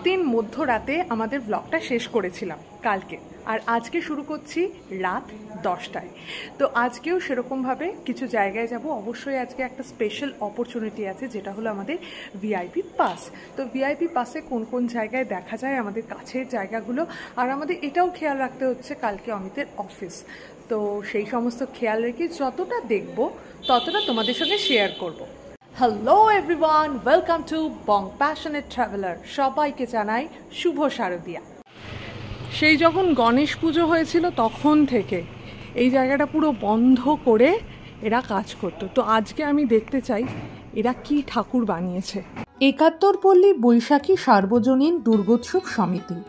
দিন মধ্যরাতে আমাদের ব্লগটা শেষ করেছিলাম কালকে, আর আজকে শুরু করছি রাত 10টায়। তো আজকেও সেরকমভাবে কিছু জায়গায় যাব। অবশ্যই আজকে একটা স্পেশাল অপরচুনিটি আছে, যেটা হলো আমাদের ভিআইপি পাস। তো ভিআইপি পাসে কোন কোন জায়গায় দেখা যায়, আমাদের কাছের জায়গাগুলো, আর আমাদের এটাও খেয়াল রাখতে হচ্ছে কালকে অমিতের অফিস। তো সেই সমস্ত খেয়াল রেখে যতটা দেখব ততটা তোমাদের সঙ্গে শেয়ার করব। Hello everyone, welcome to Bong passionate traveller. সবাইকে জানাই শুভ শারদিয়া। সেই যখন গণেশ পুজো হয়েছিল তখন থেকে এই জায়গাটা পুরো বন্ধ করে এরা কাজ করতো। তো আজকে আমি দেখতে চাই এরা কি ঠাকুর বানিয়েছে। 71 পল্লী বৈশাখী সার্বজনীন দুর্গোৎসব সমিতি,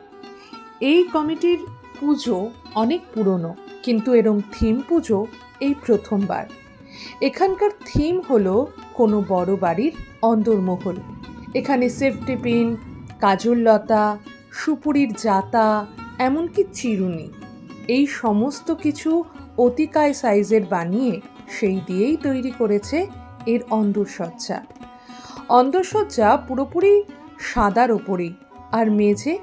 এই কমিটির পুজো অনেক পুরনো, কিন্তু এরম থিম পুজো এই প্রথমবার। এখানকার থিম হলো কোনো বড় বাড়ির অন্দরমহল। এখানে সেফটি পিন, কাজললতা, সুপুরির জাতা, এমনকি চিরুনি, এই সমস্ত কিছু অতিকায় সাইজের বানিয়ে সেই দিয়েই তৈরি করেছে এর অন্দরসজ্জা। অন্দরসজ্জা পুরোপুরি সাদার ওপরেই, আর মেঝে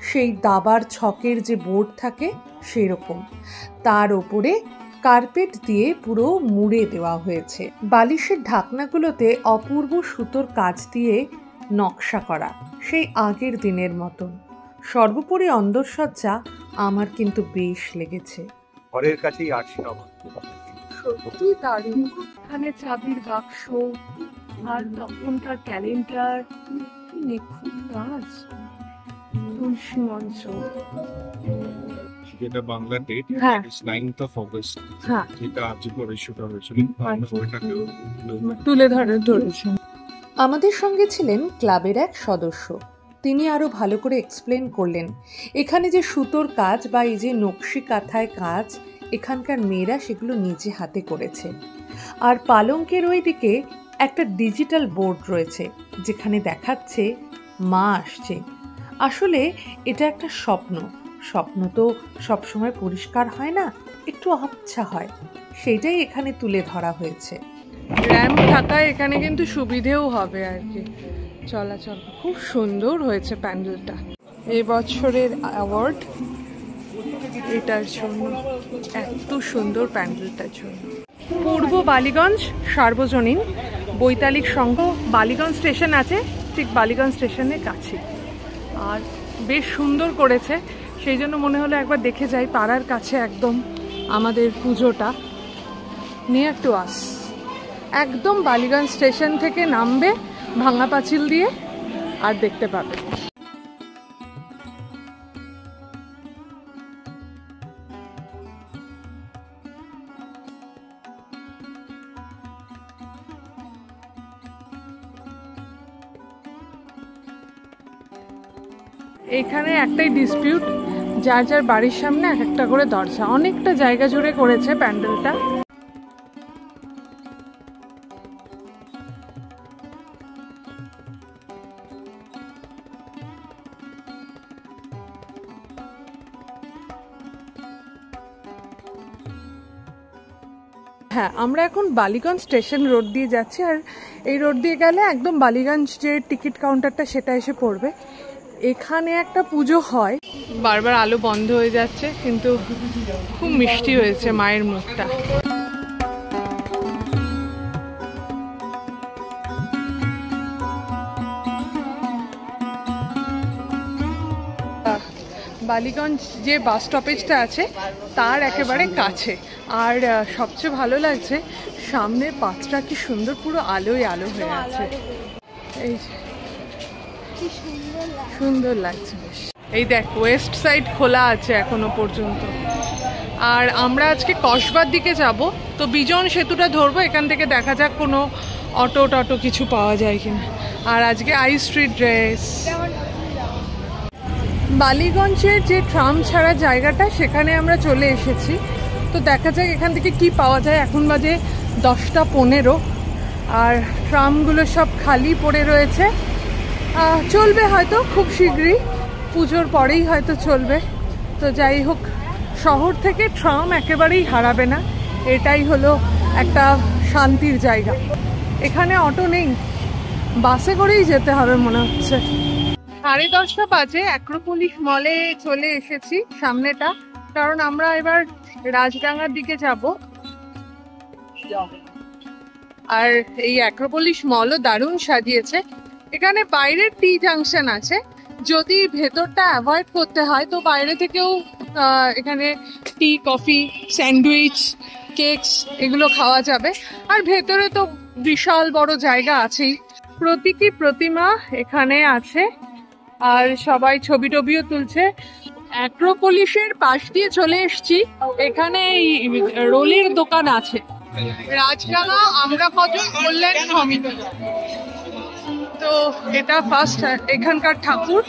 সেই দাবার ছকের যে বোর্ড থাকে সেরকম, তার ওপরে কার্পেট দিয়ে পুরো মুড়ে দেওয়া হয়েছে। বালিশের ঢাকনাগুলোতে অপূর্ব সুতোর কাজ দিয়ে নকশা করা, সেই আগের দিনের মতন। সর্বোপরি অন্দরসজ্জা আমার কিন্তু বেশ লেগেছে। ঘরের কাছেই সত্যি দারুণ। এখানে চাবির বাক্স আর তখনকার ক্যালেন্ডার, নিখুঁত কাজ। তুলসী মঞ্চ, যেটা বাংলা ডেট, হ্যাঁ 9th of August, হ্যাঁ, যেটা আজ করে শুরু হয়েছিল, ওইটাকেও তুলে ধরেছেন। আমাদের সঙ্গে ছিলেন ক্লাবের এক সদস্য। তিনি আরো ভালো করে এক্সপ্লেন করলেন এখানে যে সুতোর কাজ বা এই যে নকশি কাঁথায় কাজ, এখানকার মেয়েরা সেগুলো নিজে হাতে করেছে। আর পালঙ্কের ওই দিকে একটা ডিজিটাল বোর্ড রয়েছে, যেখানে দেখাচ্ছে মা আসছে। আসলে এটা একটা স্বপ্ন। স্বপ্ন তো সবসময় পরিষ্কার হয় না, একটু আবছা হয়, সেটাই এখানে তুলে ধরা হয়েছে। র্যাম্প থাকায় এখানে কিন্তু সুবিধেও হবে আর কি চলাচল। খুব সুন্দর হয়েছে প্যান্ডেলটা। এই বছরের অ্যাওয়ার্ড এটার জন্য, এত সুন্দর প্যান্ডেলটার জন্য। পূর্ব বালিগঞ্জ সার্বজনীন বৈতালিক সংঘ, বালিগঞ্জ স্টেশন আছে ঠিক বালিগঞ্জ স্টেশনের কাছে, আর বেশ সুন্দর করেছে। সেই জন্য মনে হলো একবার দেখে যাই, পাড়ার কাছে একদম আমাদের পুজোটা। নিয়ার টু আস, একদম বালিগঞ্জ স্টেশন থেকে নামবে ভাঙা পাঁচিল দিয়ে আর দেখতে পাবে। এখানে একটাই ডিসপিউট, যার যার বাড়ির সামনে এক একটা করে দরজা। অনেকটা জায়গা জুড়ে করেছে প্যান্ডেলটা। হ্যাঁ, আমরা এখন বালিগঞ্জ স্টেশন রোড দিয়ে যাচ্ছি, আর এই রোড দিয়ে গেলে একদম বালিগঞ্জ যে টিকিট কাউন্টারটা সেটা এসে পড়বে। এখানে একটা পুজো হয়, বারবার আলো বন্ধ হয়ে যাচ্ছে, কিন্তু খুব মিষ্টি হয়েছে মায়ের মুখটা। বালিগঞ্জ যে বাস স্টপেজটা আছে তার একেবারে কাছে। আর সবচেয়ে ভালো লাগছে সামনের পাঁচটা কি সুন্দর, পুরো আলোয় আলো হয়ে আছে। এই সুন্দর লাগছে বেশ। এই দেখ, ওয়েস্ট সাইড খোলা আছে এখনো পর্যন্ত। আর আমরা আজকে কসবার দিকে যাব, তো বিজন সেতুটা ধরবো। এখান থেকে দেখা যাক কোনো অটো টটো কিছু পাওয়া যায় কিনা। আর আজকে আই স্ট্রিট ড্রেস। বালিগঞ্জের যে ট্রাম ছাড়া জায়গাটা, সেখানে আমরা চলে এসেছি। তো দেখা যাক এখান থেকে কি পাওয়া যায়। এখন বাজে 10:15, আর ট্রামগুলো সব খালি পড়ে রয়েছে। চলবে হয়তো খুব শীঘ্রই, পুজোর পরেই হয়তো চলবে। তো যাই হোক, শহর থেকে ট্রাম একেবারেই হারাবে না, এটাই হলো একটা শান্তির জায়গা। এখানে অটো নেই, বাসে করেই যেতে হবে মনে হচ্ছে। 10:30 বাজে অ্যাক্রোপলিস মলে চলে এসেছি সামনেটা, কারণ আমরা এবার রাজডাঙ্গার দিকে যাব। আর এই অ্যাক্রোপলিস মলও দারুণ সাজিয়েছে। এখানে বাইরের টি জাংশন আছে, যদি ভেতরটা অ্যাভয়েড করতে হয় তো বাইরে থেকেও এখানে টি, কফি, স্যান্ডউইচ, কেকস এগুলো খাওয়া যাবে। আর ভেতরে তো বিশাল বড় জায়গা আছেই। প্রতীকী প্রতিমা এখানে আছে আর সবাই ছবি টবিও তুলছে। অ্যাক্রোপলিসের পাশ দিয়ে চলে এসেছি, এখানে এই রোলের দোকান আছে। রাজডাঙ্গা আমরা কজন কল্যাণ সমিতি, তো এটা ফার্স্ট এখানকার ঠাকুর।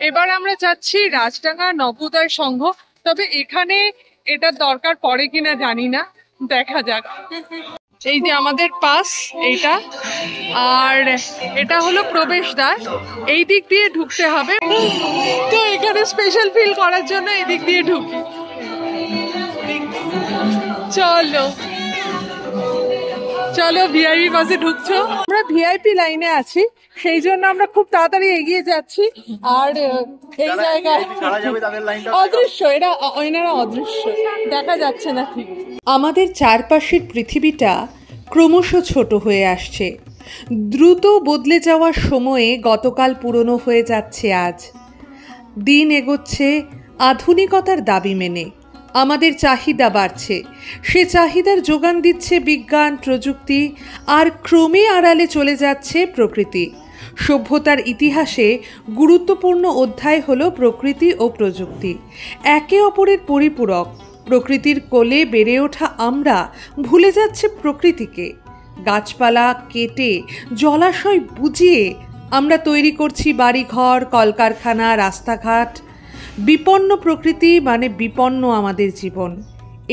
এবার আমরা যাচ্ছি রাজডাঙ্গা নবোদয় সংঘ, তবে এখানে এটার দরকার পড়ে কিনা জানি না, দেখা যাক। এই যে আমাদের পাস এইটা, আর এটা হলো প্রবেশদ্বার, এই দিক দিয়ে ঢুকতে হবে। তো এখানে স্পেশাল ফিল করার জন্য এই দিক দিয়ে ঢুকি। চলো চলো, ভিআইপি বাসে ঢুকছো। আমরা ভিআইপি লাইনে আছি, সেই জন্য আমরা খুব তাড়াতাড়ি এগিয়ে যাচ্ছি। আর এই জায়গায় অদৃশ্য, এনারা অদৃশ্য, দেখা যাচ্ছে না ঠিক। আমাদের চারপাশের পৃথিবীটা ক্রমশ ছোট হয়ে আসছে। দ্রুত বদলে যাওয়ার সময়ে গতকাল পুরনো হয়ে যাচ্ছে আজ। দিন এগোচ্ছে আধুনিকতার দাবি মেনে। আমাদের চাহিদা বাড়ছে, সে চাহিদার যোগান দিচ্ছে বিজ্ঞান, প্রযুক্তি, আর ক্রমে আড়ালে চলে যাচ্ছে প্রকৃতি। সভ্যতার ইতিহাসে গুরুত্বপূর্ণ অধ্যায় হলো প্রকৃতি ও প্রযুক্তি, একে অপরের পরিপূরক। প্রকৃতির কোলে বেড়ে ওঠা আমরা ভুলে যাচ্ছে প্রকৃতিকে। গাছপালা কেটে, জলাশয় বুজিয়ে আমরা তৈরি করছি বাড়িঘর, কলকারখানা, রাস্তাঘাট। বিপন্ন প্রকৃতি মানে বিপন্ন আমাদের জীবন।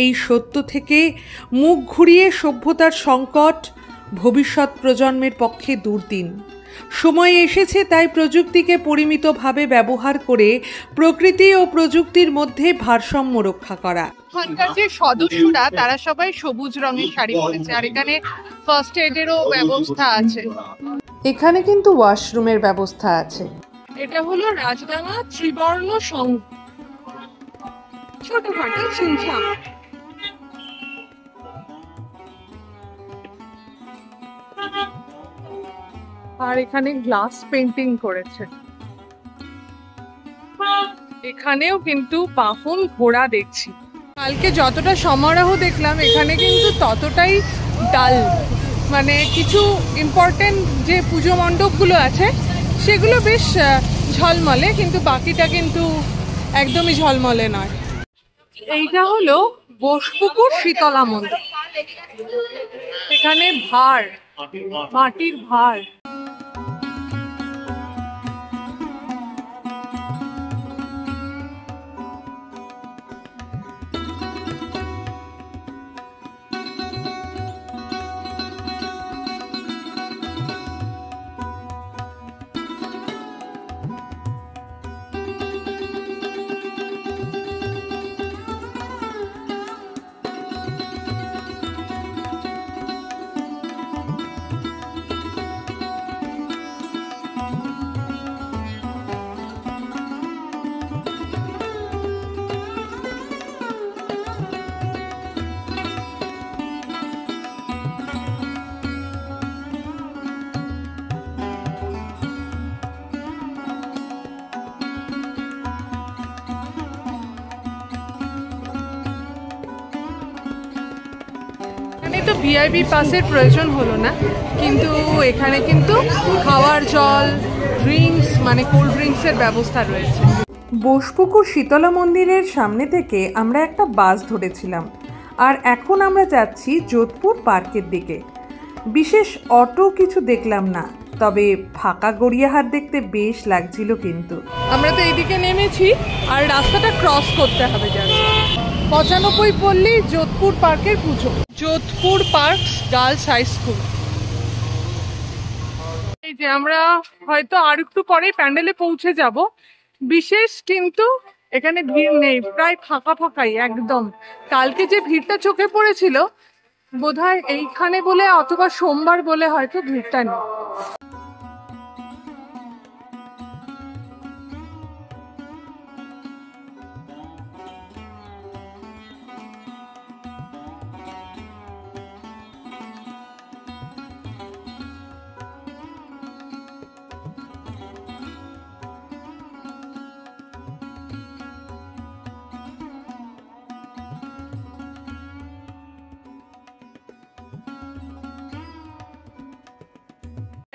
এই সত্য থেকে মুখ ঘুরিয়ে সভ্যতার সংকট ভবিষ্যৎ প্রজন্মের পক্ষে দুর্দিন। সময় এসেছে তাই প্রযুক্তিকে পরিমিতভাবে ব্যবহার করে প্রকৃতি ও প্রযুক্তির মধ্যে ভারসাম্য রক্ষা করা। এখানকার যে সদস্যরা তারা সবাই সবুজ রঙের শাড়ি পরেছে, আর এখানে ফার্স্ট এডেরও ব্যবস্থা আছে। এখানে কিন্তু ওয়াশরুমের ব্যবস্থা আছে। এটা হলো রাজডাঙ্গা ত্রিবর্ণ সংঘ, ছোটখাটো ছিমছাম। আর এখানে গ্লাস পেন্টিং করেছে। এখানেও কিন্তু বাহন ঘোড়া দেখছি। কালকে যতটা সমারোহ দেখলাম এখানে কিন্তু ততটাই ডাল, মানে কিছু ইম্পর্টেন্ট যে পুজো মণ্ডপগুলো আছে সেগুলো বেশ ঝলমলে, কিন্তু বাকিটা কিন্তু একদমই ঝলমলে নয়। এইটা হলো বোসপুকুর শীতলা মন্দির। এখানে ভার, মাটির ভার। তো ভিআইপি পাসের প্রয়োজন হলো না, কিন্তু এখানে কিন্তু খাওয়ার জল, ড্রিঙ্কস মানে কোল্ড ড্রিঙ্কসের ব্যবস্থা রয়েছে। বোসপুকুর শীতলা মন্দিরের সামনে থেকে আমরা একটা বাস ধরেছিলাম, আর এখন আমরা যাচ্ছি যোধপুর পার্কের দিকে। বিশেষ অটো কিছু দেখলাম না, তবে ফাঁকা গড়িয়াহাট দেখতে বেশ লাগছিল। কিন্তু আমরা তো এইদিকে নেমেছি আর রাস্তাটা ক্রস করতে হবে। 95 পল্লী যোধপুর পার্কের পুজো। Jodhpur park girls high school. এই যে আমরা হয়তো আর একটু পরে প্যান্ডেলে পৌঁছে যাব। বিশেষ কিন্তু এখানে ভিড় নেই, প্রায় ফাঁকা ফাঁকাই একদম। কালকে যে ভিড়টা চোখে পড়েছিল বোধহয় এইখানে বলে অথবা সোমবার বলে হয়তো ভিড়টা নেই।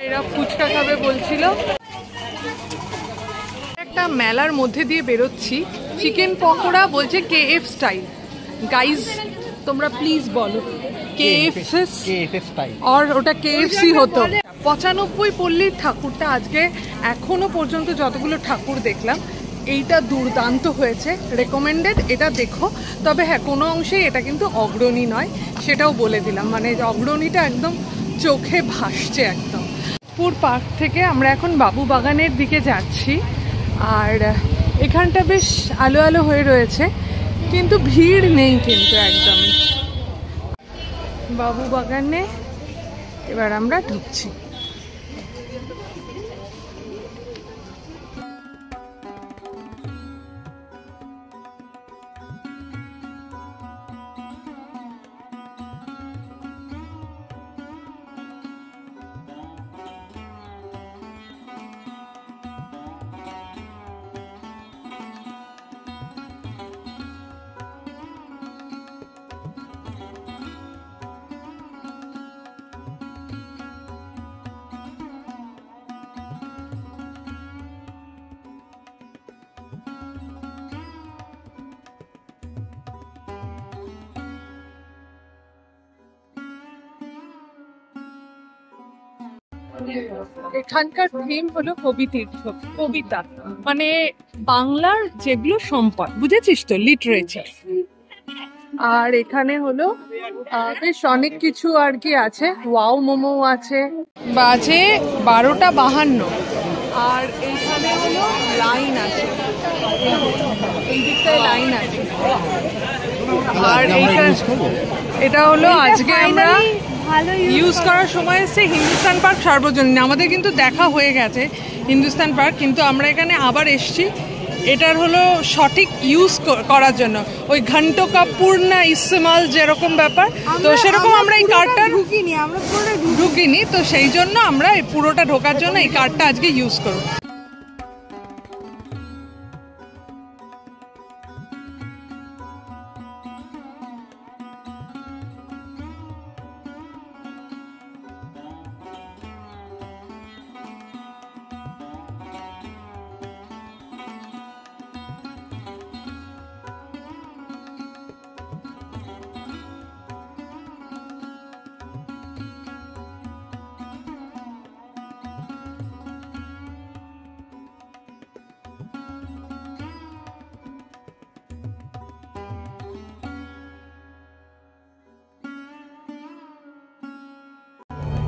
এরা ফুচকা খাবে বলছিল। একটা মেলার মধ্যে দিয়ে বেরোচ্ছি, চিকেন পকোড়া বলছে KF স্টাইল। গাইজ তোমরা প্লিজ বলো KF স্টাইল আর ওটা KFC হতো। 95 পল্লীর ঠাকুরটা আজকে এখনো পর্যন্ত যতগুলো ঠাকুর দেখলাম এইটা দুর্দান্ত হয়েছে, রেকমেন্ডেড, এটা দেখো। তবে হ্যাঁ, কোনো অংশেই এটা কিন্তু অগ্রণী নয়, সেটাও বলে দিলাম। মানে অগ্রণীটা একদম চোখে ভাসছে একদম। পুর পার্ক থেকে আমরা এখন বাবু বাগানের দিকে যাচ্ছি। আর এখানটা বেশ আলো আলো হয়ে রয়েছে, কিন্তু ভিড় নেই কিন্তু একদমই। বাবু বাগানে এবার আমরা ঢুকছি। এখানকার থিম হলো কবিতীর্থ, কবিতা মানে বাংলার যেগুলো সম্পদ, বুঝেছিস তো, লিটারেচার। আর এখানে হলো বেশ অনেক কিছু আর কি আছে। ওয়াও মোমো আছে। বাজে 12:52 আর এইখানে হলো লাইন আছে, এই দিকটায় লাইন আছে। আর এটা হলো আজকে আমরা ইউজ করার সময় এসছে হিন্দুস্তান পার্ক সার্বজনীন। আমাদের কিন্তু দেখা হয়ে গেছে হিন্দুস্তান পার্ক, কিন্তু আমরা এখানে আবার এসছি এটার হলো সঠিক ইউজ করার জন্য। ওই ঘন্টো কা পূর্ণ ইস্তেমাল যেরকম ব্যাপার, তো সেরকম আমরা এই কার্ডটা ঢুকিনি, তো সেই জন্য আমরা এই পুরোটা ঢোকার জন্য এই কার্ডটা আজকে ইউজ করব।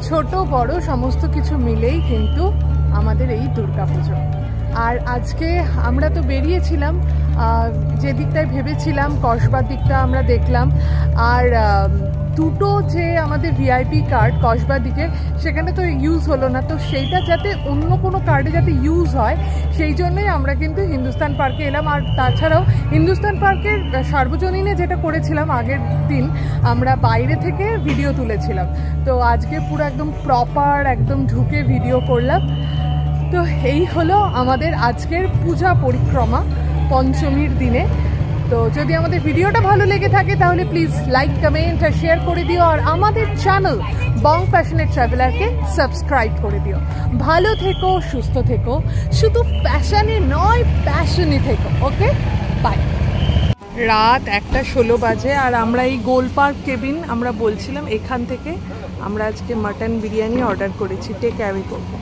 ছোট বড় সমস্ত কিছু মিলেই কিন্তু আমাদের এই দুর্গাপুজো। আর আজকে আমরা তো বেরিয়েছিলাম, যে দিকটায় ভেবেছিলাম কসবার দিকটা আমরা দেখলাম। আর দুটো যে আমাদের ভিআইপি কার্ড কসবার দিকে, সেখানে তো ইউজ হলো না, তো সেইটা যাতে অন্য কোনো কার্ডে যাতে ইউজ হয় সেই জন্যই আমরা কিন্তু হিন্দুস্তান পার্কে এলাম। আর তাছাড়াও হিন্দুস্তান পার্কের সার্বজনীনে যেটা করেছিলাম আগের দিন, আমরা বাইরে থেকে ভিডিও তুলেছিলাম, তো আজকে পুরো একদম প্রপার একদম ঢুকে ভিডিও করলাম। তো এই হলো আমাদের আজকের পূজা পরিক্রমা পঞ্চমীর দিনে। তো যদি আমাদের ভিডিওটা ভালো লেগে থাকে তাহলে প্লিজ লাইক, কমেন্ট আর শেয়ার করে দিও। আর আমাদের চ্যানেল বং প্যাশনেট ট্রাভেলারকে সাবস্ক্রাইব করে দিও। ভালো থেকো, সুস্থ থেকো, শুধু ফ্যাশনে নয় প্যাশনে থেকো। ওকে, বাই। রাত 1:16 বাজে আর আমরা এই গোল পার্ক কেবিন আমরা বলছিলাম, এখান থেকে আমরা আজকে মাটন বিরিয়ানি অর্ডার করেছি, টেক অ্যাওয়ে করবো।